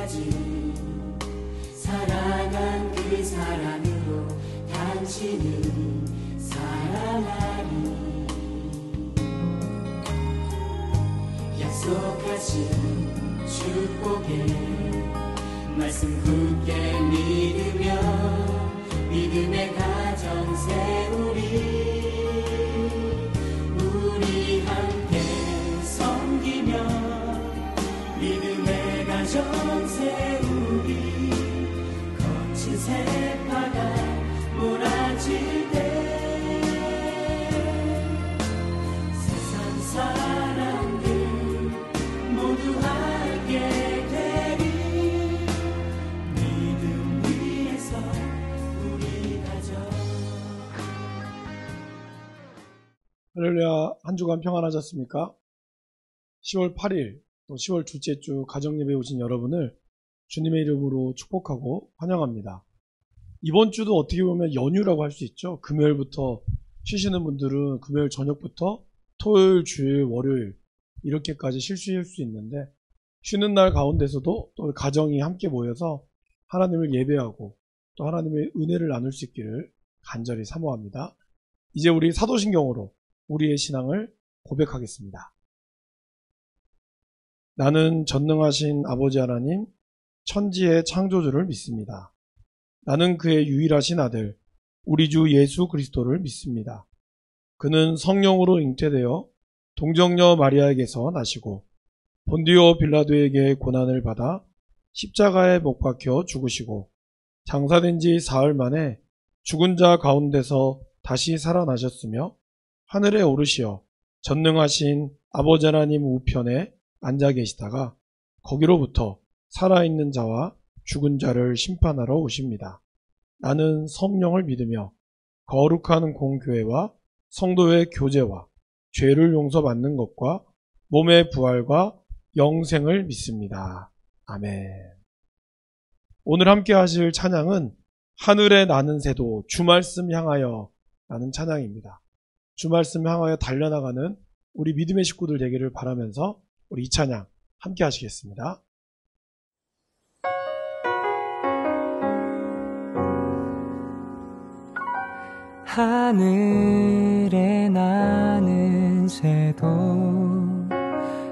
때까지 사랑한 그 사랑으로 당신을 사랑하리. 약속하신 축복의 말씀 굳게 믿으며 믿음의 가정 세우리. 우리 함께 섬기며 믿음의 가정 세우리. 거친 세파가 몰아칠 때 세상 사람들 모두 알게 되리. 믿음 위에서 우리 가정. 할렐루야. 한 주간 평안하셨습니까? 10월 8일 또 10월 둘째 주 가정예배에 오신 여러분을 주님의 이름으로 축복하고 환영합니다. 이번 주도 어떻게 보면 연휴라고 할 수 있죠. 금요일부터 쉬시는 분들은 금요일 저녁부터 토요일, 주일, 월요일 이렇게까지 쉴 수 있는데, 쉬는 날 가운데서도 또 가정이 함께 모여서 하나님을 예배하고 또 하나님의 은혜를 나눌 수 있기를 간절히 사모합니다. 이제 우리 사도신경으로 우리의 신앙을 고백하겠습니다. 나는 전능하신 아버지 하나님, 천지의 창조주를 믿습니다. 나는 그의 유일하신 아들, 우리 주 예수 그리스도를 믿습니다. 그는 성령으로 잉태되어 동정녀 마리아에게서 나시고 본디오 빌라도에게 고난을 받아 십자가에 못 박혀 죽으시고 장사된 지 사흘 만에 죽은 자 가운데서 다시 살아나셨으며 하늘에 오르시어 전능하신 아버지 하나님 우편에 앉아 계시다가 거기로부터 살아있는 자와 죽은 자를 심판하러 오십니다. 나는 성령을 믿으며 거룩한 공교회와 성도의 교제와 죄를 용서받는 것과 몸의 부활과 영생을 믿습니다. 아멘. 오늘 함께 하실 찬양은 하늘에 나는 새도 주말씀 향하여 라는 찬양입니다. 주말씀 향하여 달려나가는 우리 믿음의 식구들 되기를 바라면서 우리 이 찬양 함께 하시겠습니다. 하늘에 나는 새도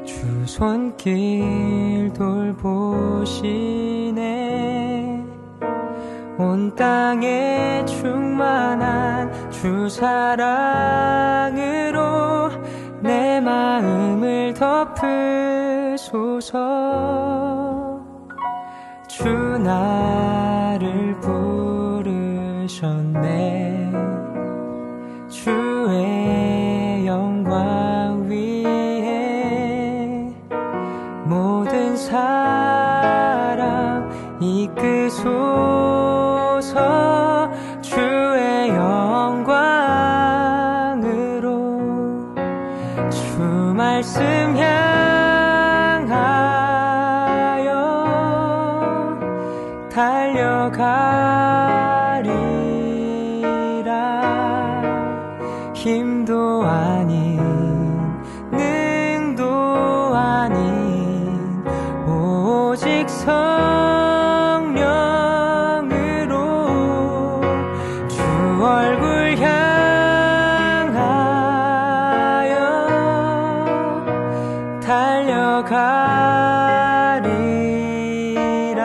주 손길 돌보시네. 온 땅에 충만한 주 사랑으로 내 마음을 덮으소서. 주 나를 부르셨네. 주의 영광 위에 모든 사람 이끄소서. 주의 영광으로 주 말씀 향하여 달려가리라. 힘도 아닌 능도 아닌 오직 성령으로 주 얼굴 향하여 달려가리라.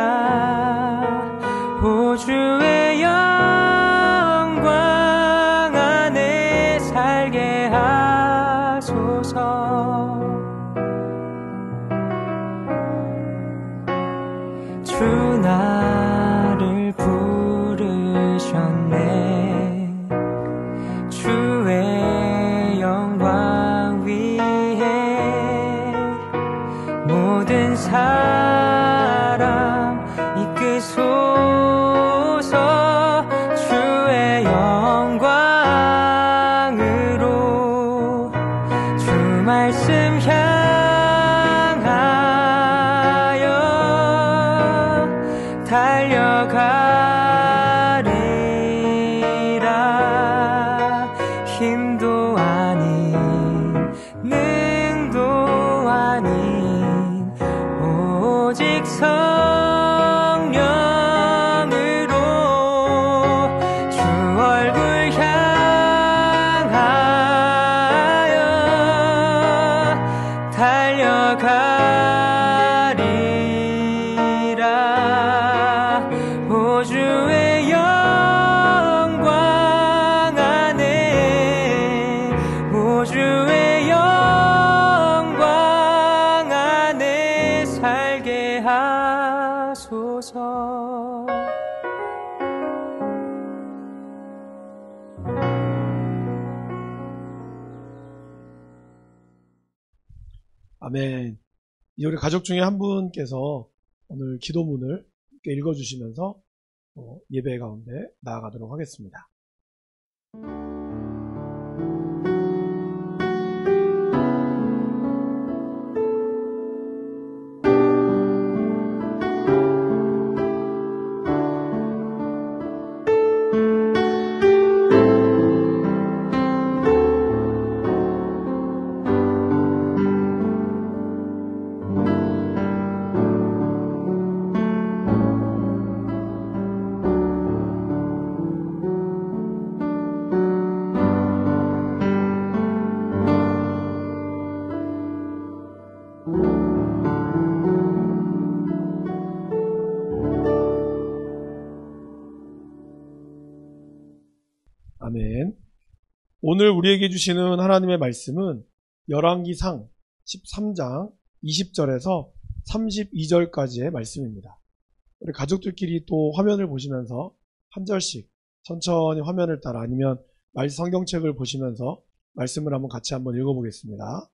오 주의 영광 안에 살게 하소서. 주 나를 부르셨네. 주의 영광 위에 모든 사람 이끄소서. 주의 영광으로 주 말씀 향하여 달려가리라. 힘도 아닌 능도 아닌 오직 성령으로 주의 영광 안에 살게 하소서. 아멘. 이제 우리 가족 중에 한 분께서 오늘 기도문을 읽어주시면서 예배 가운데 나아가도록 하겠습니다. 아멘. 오늘 우리에게 주시는 하나님의 말씀은 열왕기상 13장 20절에서 32절까지의 말씀입니다. 우리 가족들끼리 또 화면을 보시면서 한 절씩 천천히 화면을 따라 아니면 성경책을 보시면서 말씀을 같이 한번 읽어보겠습니다.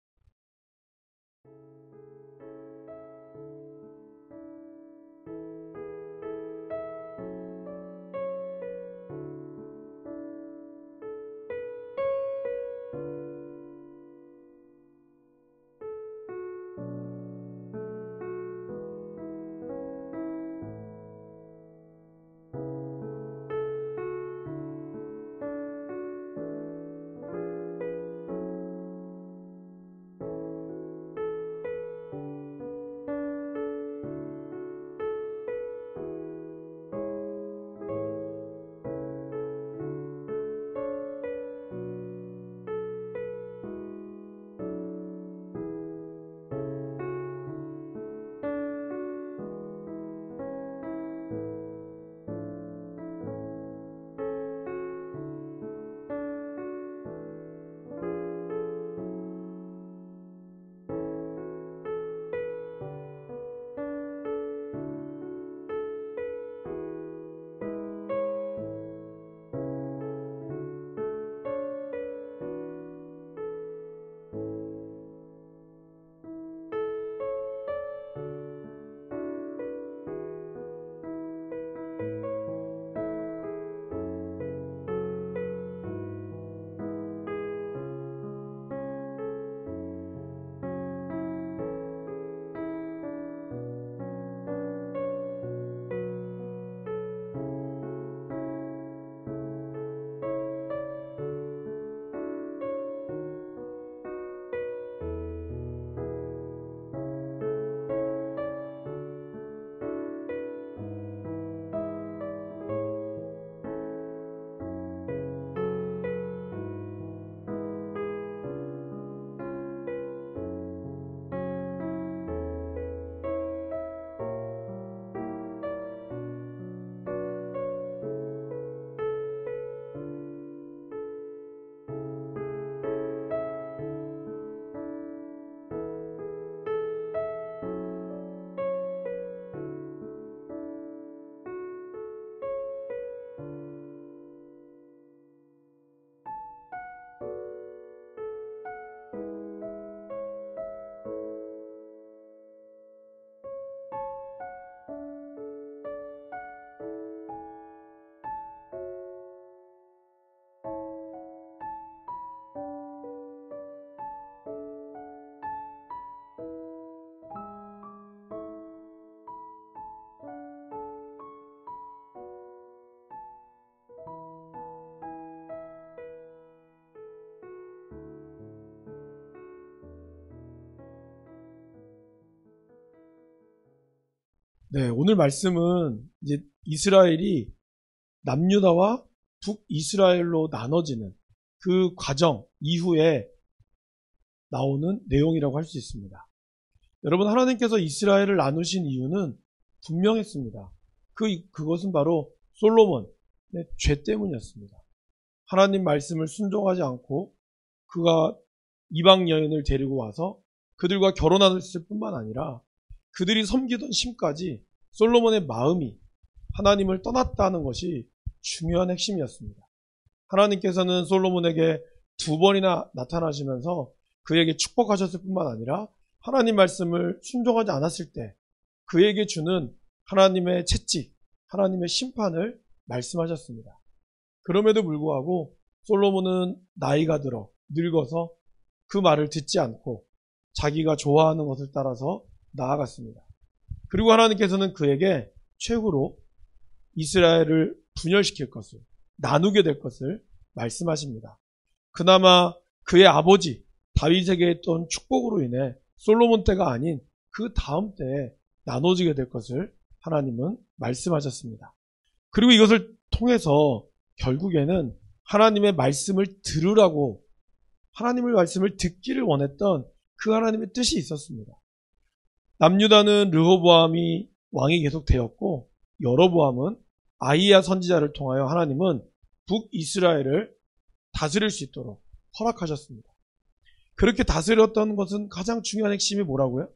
네, 오늘 말씀은 이제 이스라엘이 남유다와 북이스라엘로 나눠지는 그 과정 이후에 나오는 내용이라고 할 수 있습니다. 여러분, 하나님께서 이스라엘을 나누신 이유는 분명했습니다. 그것은 바로 솔로몬의 죄 때문이었습니다. 하나님 말씀을 순종하지 않고 그가 이방 여인을 데리고 와서 그들과 결혼했을 뿐만 아니라 그들이 섬기던 신까지 솔로몬의 마음이 하나님을 떠났다는 것이 중요한 핵심이었습니다. 하나님께서는 솔로몬에게 2번이나 나타나시면서 그에게 축복하셨을 뿐만 아니라 하나님 말씀을 순종하지 않았을 때 그에게 주는 하나님의 채찍, 하나님의 심판을 말씀하셨습니다. 그럼에도 불구하고 솔로몬은 나이가 들어 늙어서 그 말을 듣지 않고 자기가 좋아하는 것을 따라서 나아갔습니다. 그리고 하나님께서는 그에게 최후로 이스라엘을 분열시킬 것을, 나누게 될 것을 말씀하십니다. 그나마 그의 아버지 다윗에게 했던 축복으로 인해 솔로몬 때가 아닌 그 다음 때에 나눠지게 될 것을 하나님은 말씀하셨습니다. 그리고 이것을 통해서 결국에는 하나님의 말씀을 들으라고, 하나님의 말씀을 듣기를 원했던 그 하나님의 뜻이 있었습니다. 남유다는 르호보암이 왕이 계속 되었고, 여로보암은 아히야 선지자를 통하여 하나님은 북이스라엘을 다스릴 수 있도록 허락하셨습니다. 그렇게 다스렸던 것은 가장 중요한 핵심이 뭐라고요?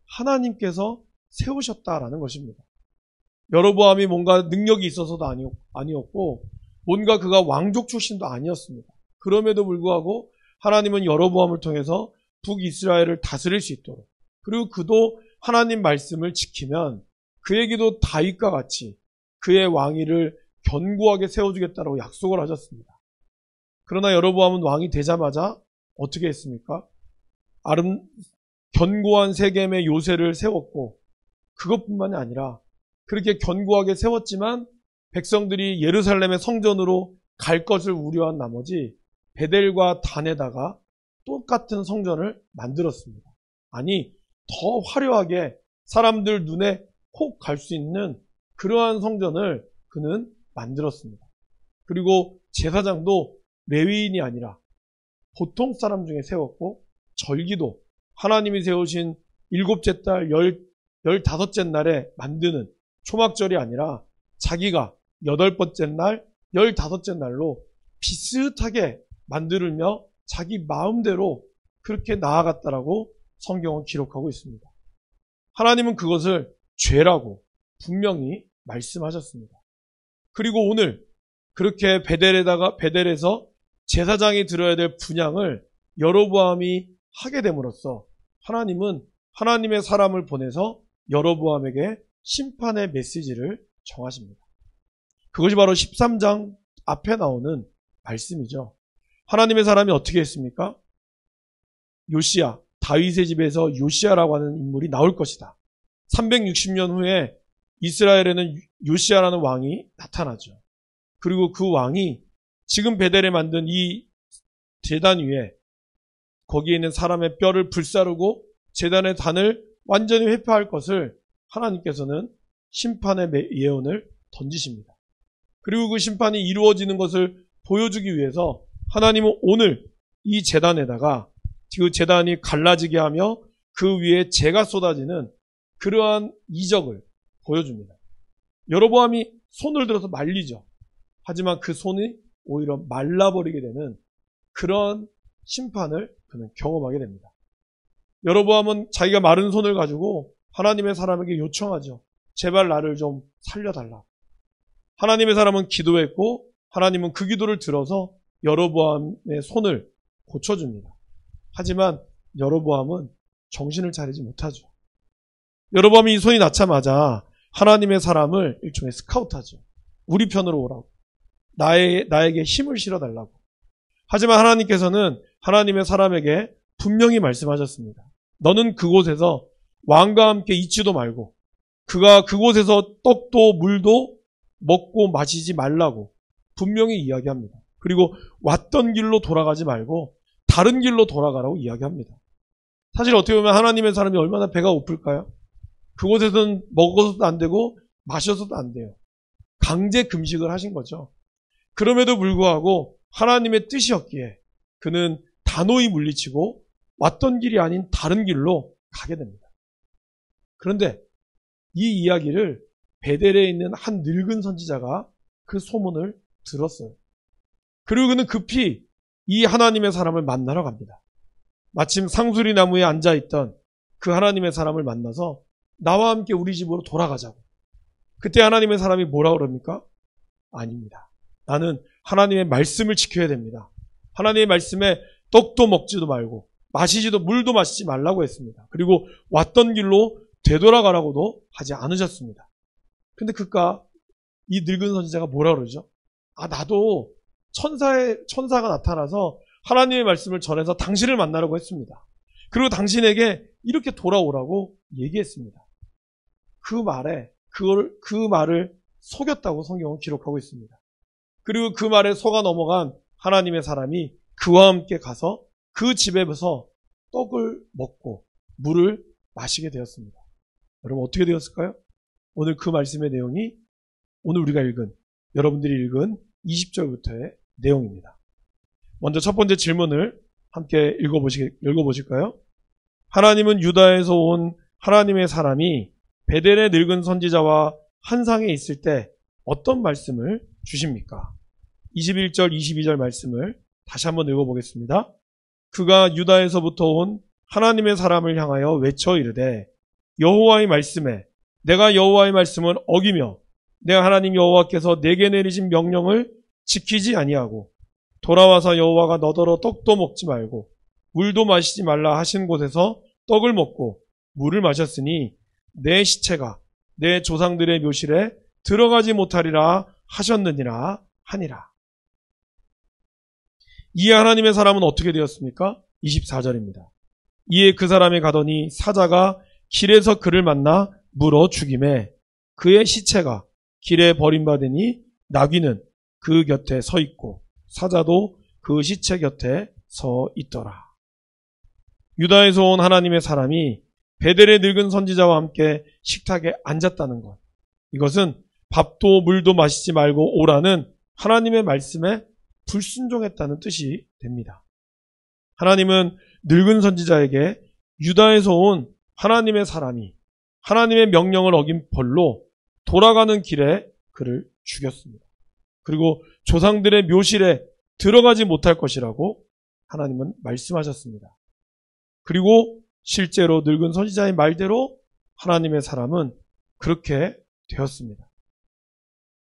하나님께서 세우셨다라는 것입니다. 여로보암이 뭔가 능력이 있어서도 아니었고 뭔가 그가 왕족 출신도 아니었습니다. 그럼에도 불구하고 하나님은 여로보암을 통해서 북이스라엘을 다스릴 수 있도록, 그리고 그도 하나님 말씀을 지키면 그에게도 다윗과 같이 그의 왕위를 견고하게 세워주겠다고 약속을 하셨습니다. 그러나 여로보암은 왕이 되자마자 어떻게 했습니까? 견고한 세겜의 요새를 세웠고, 그것뿐만이 아니라 그렇게 견고하게 세웠지만 백성들이 예루살렘의 성전으로 갈 것을 우려한 나머지 베델과 단에다가 똑같은 성전을 만들었습니다. 아니, 더 화려하게 사람들 눈에 콕 갈 수 있는 그러한 성전을 그는 만들었습니다. 그리고 제사장도 레위인이 아니라 보통 사람 중에 세웠고, 절기도 하나님이 세우신 7째 달 15째 날에 만드는 초막절이 아니라 자기가 8번째 날 15째 날로 비슷하게 만들며 자기 마음대로 그렇게 나아갔다라고 성경은 기록하고 있습니다. 하나님은 그것을 죄라고 분명히 말씀하셨습니다. 그리고 오늘 그렇게 베델에서 제사장이 들어야 될 분향을 여로보암이 하게 됨으로써 하나님은 하나님의 사람을 보내서 여로보암에게 심판의 메시지를 정하십니다. 그것이 바로 13장 앞에 나오는 말씀이죠. 하나님의 사람이 어떻게 했습니까? 요시야, 다윗의 집에서 요시야라고 하는 인물이 나올 것이다. 360년 후에 이스라엘에는 요시야라는 왕이 나타나죠. 그리고 그 왕이 지금 베델에 만든 이 제단 위에 거기에 있는 사람의 뼈를 불사르고 제단의 단을 완전히 회파할 것을 하나님께서는 심판의 예언을 던지십니다. 그리고 그 심판이 이루어지는 것을 보여주기 위해서 하나님은 오늘 이 제단에다가 그 제단이 갈라지게 하며 그 위에 재가 쏟아지는 그러한 이적을 보여줍니다. 여로보암이 손을 들어서 말리죠. 하지만 그 손이 오히려 말라버리게 되는 그런 심판을 그는 경험하게 됩니다. 여로보암은 자기가 마른 손을 가지고 하나님의 사람에게 요청하죠. 제발 나를 좀 살려달라. 하나님의 사람은 기도했고 하나님은 그 기도를 들어서 여로보암의 손을 고쳐줍니다. 하지만 여로보암은 정신을 차리지 못하죠. 여로보암이 이 손이 낳자마자 하나님의 사람을 일종의 스카우트하죠. 우리 편으로 오라고. 나에게 힘을 실어달라고. 하지만 하나님께서는 하나님의 사람에게 분명히 말씀하셨습니다. 너는 그곳에서 왕과 함께 있지도 말고 그가 그곳에서 떡도 물도 먹고 마시지 말라고 분명히 이야기합니다. 그리고 왔던 길로 돌아가지 말고 다른 길로 돌아가라고 이야기합니다. 사실 어떻게 보면 하나님의 사람이 얼마나 배가 고플까요? 그곳에서는 먹어서도 안 되고 마셔서도 안 돼요. 강제 금식을 하신 거죠. 그럼에도 불구하고 하나님의 뜻이었기에 그는 단호히 물리치고 왔던 길이 아닌 다른 길로 가게 됩니다. 그런데 이 이야기를 베델에 있는 한 늙은 선지자가 그 소문을 들었어요. 그리고 그는 급히 이 하나님의 사람을 만나러 갑니다. 마침 상수리 나무에 앉아있던 그 하나님의 사람을 만나서 나와 함께 우리 집으로 돌아가자고. 그때 하나님의 사람이 뭐라 그럽니까? 아닙니다. 나는 하나님의 말씀을 지켜야 됩니다. 하나님의 말씀에 떡도 먹지도 말고 마시지도 물도 마시지 말라고 했습니다. 그리고 왔던 길로 되돌아가라고도 하지 않으셨습니다. 근데 그깟 이 늙은 선지자가 뭐라 그러죠? 나도 천사가 나타나서 하나님의 말씀을 전해서 당신을 만나라고 했습니다. 그리고 당신에게 이렇게 돌아오라고 얘기했습니다. 그 말을 속였다고 성경은 기록하고 있습니다. 그리고 그 말에 속아 넘어간 하나님의 사람이 그와 함께 가서 그 집에서 떡을 먹고 물을 마시게 되었습니다. 여러분 어떻게 되었을까요? 오늘 그 말씀의 내용이 오늘 우리가 읽은, 여러분들이 읽은 20절부터의 내용입니다. 먼저 첫 번째 질문을 함께 읽어보실까요? 하나님은 유다에서 온 하나님의 사람이 베델의 늙은 선지자와 한상에 있을 때 어떤 말씀을 주십니까? 21절, 22절 말씀을 다시 한번 읽어보겠습니다. 그가 유다에서부터 온 하나님의 사람을 향하여 외쳐 이르되 여호와의 말씀에 내가 여호와의 말씀을 어기며 내가 하나님 여호와께서 내게 내리신 명령을 지키지 아니하고 돌아와서 여호와가 너더러 떡도 먹지 말고 물도 마시지 말라 하신 곳에서 떡을 먹고 물을 마셨으니 내 시체가 내 조상들의 묘실에 들어가지 못하리라 하셨느니라 하니라. 이에 하나님의 사람은 어떻게 되었습니까? 24절입니다. 이에 그 사람이 가더니 사자가 길에서 그를 만나 물어 죽임에 그의 시체가 길에 버림받으니 나귀는 그 곁에 서 있고 사자도 그 시체 곁에 서 있더라. 유다에서 온 하나님의 사람이 베델의 늙은 선지자와 함께 식탁에 앉았다는 것. 이것은 밥도 물도 마시지 말고 오라는 하나님의 말씀에 불순종했다는 뜻이 됩니다. 하나님은 늙은 선지자에게 유다에서 온 하나님의 사람이 하나님의 명령을 어긴 벌로 돌아가는 길에 그를 죽였습니다. 그리고 조상들의 묘실에 들어가지 못할 것이라고 하나님은 말씀하셨습니다. 그리고 실제로 늙은 선지자의 말대로 하나님의 사람은 그렇게 되었습니다.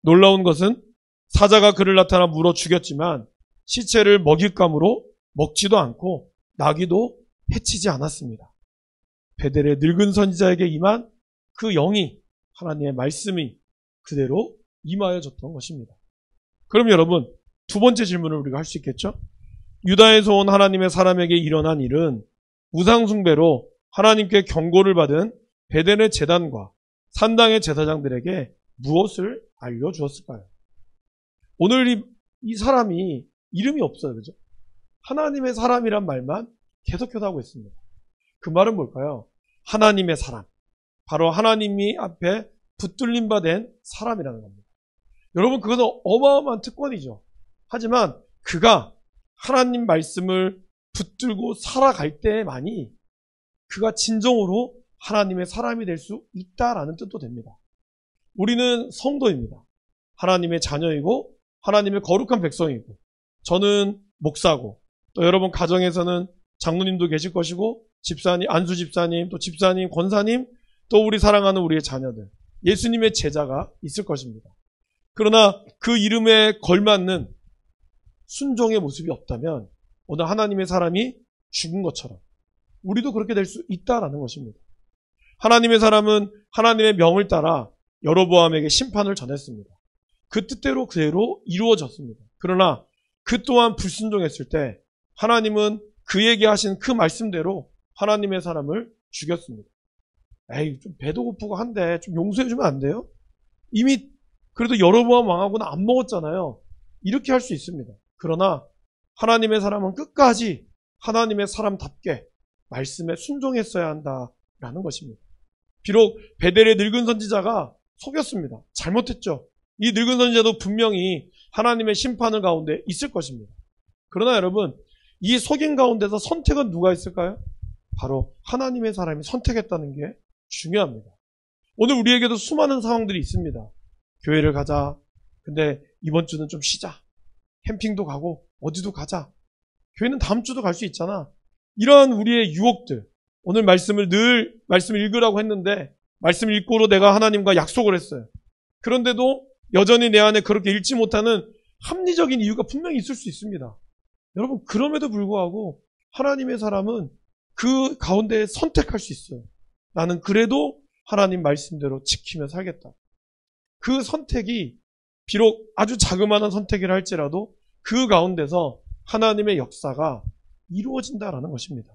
놀라운 것은 사자가 그를 나타나 물어 죽였지만 시체를 먹잇감으로 먹지도 않고 나귀도 해치지 않았습니다. 베델의 늙은 선지자에게 임한 그 영이 하나님의 말씀이 그대로 임하여졌던 것입니다. 그럼 여러분 두 번째 질문을 우리가 할 수 있겠죠? 유다에서 온 하나님의 사람에게 일어난 일은 우상숭배로 하나님께 경고를 받은 베델의 제단과 산당의 제사장들에게 무엇을 알려주었을까요? 오늘 이 사람이 이름이 없어요. 그죠? 하나님의 사람이란 말만 계속해서 하고 있습니다. 그 말은 뭘까요? 하나님의 사람. 바로 하나님이 앞에 붙들림 받은 사람이라는 겁니다. 여러분 그것은 어마어마한 특권이죠. 하지만 그가 하나님 말씀을 붙들고 살아갈 때만이 그가 진정으로 하나님의 사람이 될 수 있다라는 뜻도 됩니다. 우리는 성도입니다. 하나님의 자녀이고 하나님의 거룩한 백성이고 저는 목사고 또 여러분 가정에서는 장로님도 계실 것이고 집사님, 안수 집사님, 또 집사님, 권사님 또 우리 사랑하는 우리의 자녀들 예수님의 제자가 있을 것입니다. 그러나 그 이름에 걸맞는 순종의 모습이 없다면 오늘 하나님의 사람이 죽은 것처럼 우리도 그렇게 될 수 있다라는 것입니다. 하나님의 사람은 하나님의 명을 따라 여로보암에게 심판을 전했습니다. 그 뜻대로 그대로 이루어졌습니다. 그러나 그 또한 불순종했을 때 하나님은 그에게 하신 그 말씀대로 하나님의 사람을 죽였습니다. 에이 좀 배도 고프고 한데 좀 용서해주면 안 돼요? 이미 그래도 여로보암 왕하고는 안 먹었잖아요. 이렇게 할 수 있습니다. 그러나 하나님의 사람은 끝까지 하나님의 사람답게 말씀에 순종했어야 한다라는 것입니다. 비록 베델의 늙은 선지자가 속였습니다. 잘못했죠. 이 늙은 선지자도 분명히 하나님의 심판을 가운데 있을 것입니다. 그러나 여러분 이 속인 가운데서 선택은 누가 있을까요? 바로 하나님의 사람이 선택했다는 게 중요합니다. 오늘 우리에게도 수많은 상황들이 있습니다. 교회를 가자. 근데 이번 주는 좀 쉬자. 캠핑도 가고 어디도 가자. 교회는 다음 주도 갈 수 있잖아. 이러한 우리의 유혹들, 오늘 말씀을 읽으라고 했는데 말씀 읽고로 내가 하나님과 약속을 했어요. 그런데도 여전히 내 안에 그렇게 읽지 못하는 합리적인 이유가 분명히 있을 수 있습니다. 여러분, 그럼에도 불구하고 하나님의 사람은 그 가운데 선택할 수 있어요. 나는 그래도 하나님 말씀대로 지키며 살겠다. 그 선택이 비록 아주 자그마한 선택이라 할지라도 그 가운데서 하나님의 역사가 이루어진다라는 것입니다.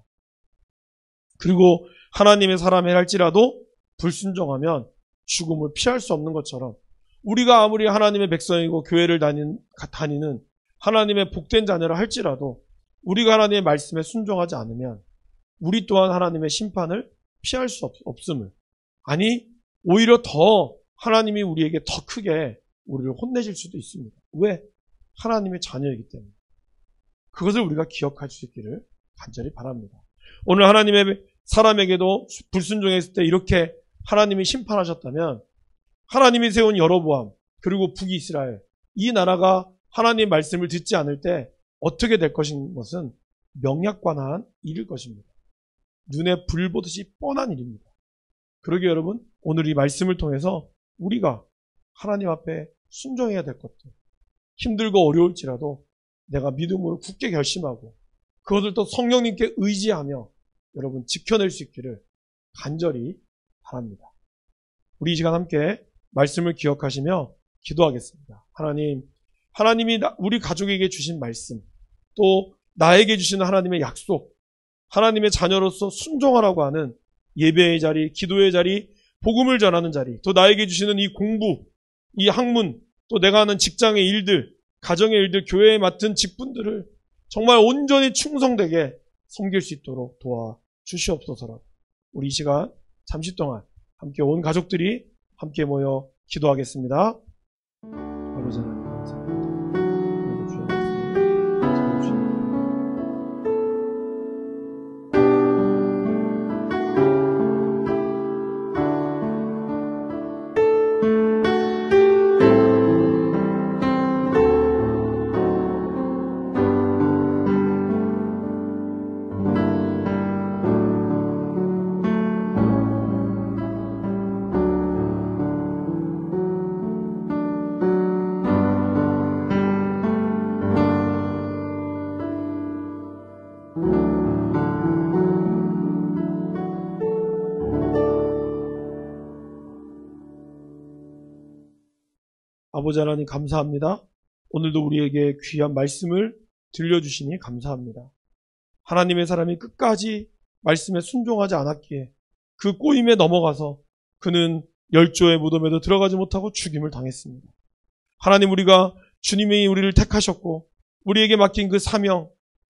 그리고 하나님의 사람이라 할지라도 불순종하면 죽음을 피할 수 없는 것처럼 우리가 아무리 하나님의 백성이고 교회를 다니는 하나님의 복된 자녀라 할지라도 우리가 하나님의 말씀에 순종하지 않으면 우리 또한 하나님의 심판을 피할 수 없음을, 아니 오히려 더 하나님이 우리에게 더 크게 우리를 혼내실 수도 있습니다. 왜? 하나님의 자녀이기 때문에. 그것을 우리가 기억할 수 있기를 간절히 바랍니다. 오늘 하나님의 사람에게도 불순종했을 때 이렇게 하나님이 심판하셨다면 하나님이 세운 여로보암 그리고 북이스라엘, 이 나라가 하나님의 말씀을 듣지 않을 때 어떻게 될 것은 명약관한 일일 것입니다. 눈에 불 보듯이 뻔한 일입니다. 그러기에 여러분, 오늘 이 말씀을 통해서 우리가 하나님 앞에 순종해야 될 것들, 힘들고 어려울지라도 내가 믿음으로 굳게 결심하고 그것을 또 성령님께 의지하며 여러분 지켜낼 수 있기를 간절히 바랍니다. 우리 이 시간 함께 말씀을 기억하시며 기도하겠습니다. 하나님이 우리 가족에게 주신 말씀, 또 나에게 주시는 하나님의 약속, 하나님의 자녀로서 순종하라고 하는 예배의 자리, 기도의 자리, 복음을 전하는 자리, 또 나에게 주시는 이 공부, 이 학문, 또 내가 하는 직장의 일들, 가정의 일들, 교회에 맡은 직분들을 정말 온전히 충성되게 섬길 수 있도록 도와주시옵소서. 우리 이 시간 잠시 동안 함께 온 가족들이 함께 모여 기도하겠습니다. 아버지 하나님 감사합니다. 아버지 하나님 감사합니다. 오늘도 우리에게 귀한 말씀을 들려주시니 감사합니다. 하나님의 사람이 끝까지 말씀에 순종하지 않았기에 그 꼬임에 넘어가서 그는 열조의 무덤에도 들어가지 못하고 죽임을 당했습니다. 하나님, 우리가 주님이 우리를 택하셨고 우리에게 맡긴 그 사명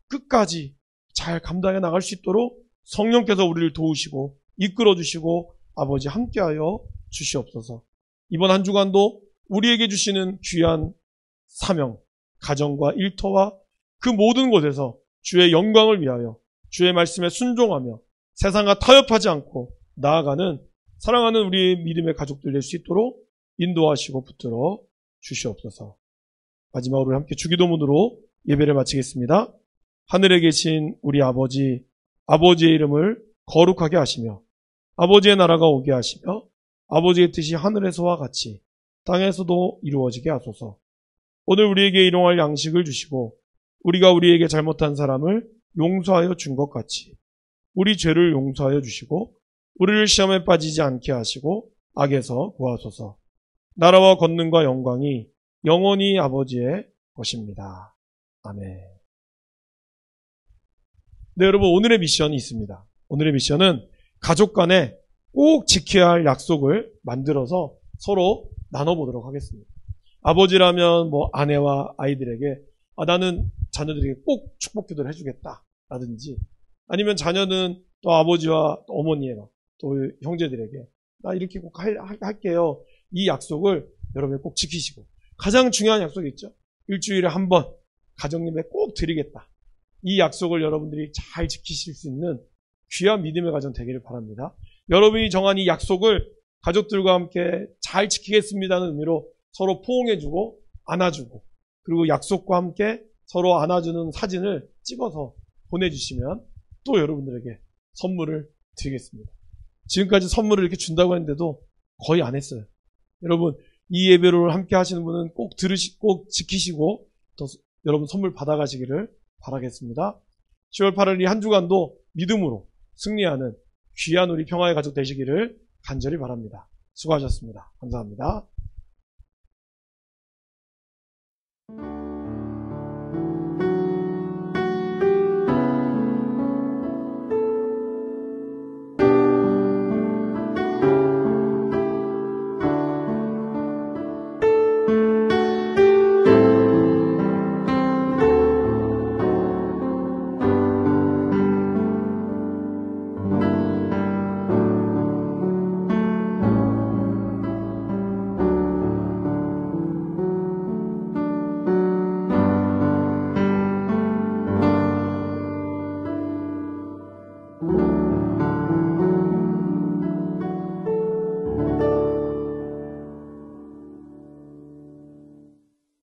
끝까지 잘 감당해 나갈 수 있도록 성령께서 우리를 도우시고 이끌어 주시고 아버지 함께하여 주시옵소서. 이번 한 주간도 우리에게 주시는 귀한 사명, 가정과 일터와 그 모든 곳에서 주의 영광을 위하여 주의 말씀에 순종하며 세상과 타협하지 않고 나아가는 사랑하는 우리의 믿음의 가족들 될 수 있도록 인도하시고 붙들어 주시옵소서. 마지막으로 함께 주기도문으로 예배를 마치겠습니다. 하늘에 계신 우리 아버지, 아버지의 이름을 거룩하게 하시며 아버지의 나라가 오게 하시며 아버지의 뜻이 하늘에서와 같이 땅에서도 이루어지게 하소서. 오늘 우리에게 일용할 양식을 주시고 우리가 우리에게 잘못한 사람을 용서하여 준 것 같이 우리 죄를 용서하여 주시고 우리를 시험에 빠지지 않게 하시고 악에서 구하소서. 나라와 권능과 영광이 영원히 아버지의 것입니다. 아멘. 네, 여러분, 오늘의 미션이 있습니다. 오늘의 미션은 가족 간에 꼭 지켜야 할 약속을 만들어서 서로 나눠보도록 하겠습니다. 아버지라면 아내와 아이들에게 나는 자녀들에게 꼭 축복 기도를 해주겠다 라든지, 아니면 자녀는 또 아버지와 또 어머니와 또 형제들에게 나 이렇게 꼭 할게요. 이 약속을 여러분이 꼭 지키시고, 가장 중요한 약속이 있죠. 일주일에 한 번 가정님에 꼭 드리겠다. 이 약속을 여러분들이 잘 지키실 수 있는 귀한 믿음의 가정 되기를 바랍니다. 여러분이 정한 이 약속을 가족들과 함께 잘 지키겠습니다는 의미로 서로 포옹해주고 안아주고, 그리고 약속과 함께 서로 안아주는 사진을 찍어서 보내주시면 또 여러분들에게 선물을 드리겠습니다. 지금까지 선물을 이렇게 준다고 했는데도 거의 안 했어요. 여러분, 이 예배를 함께 하시는 분은 꼭 지키시고 또 여러분 선물 받아가시기를 바라겠습니다. 10월 8일 이 한 주간도 믿음으로 승리하는 귀한 우리 평화의 가족 되시기를 간절히 바랍니다. 수고하셨습니다. 감사합니다.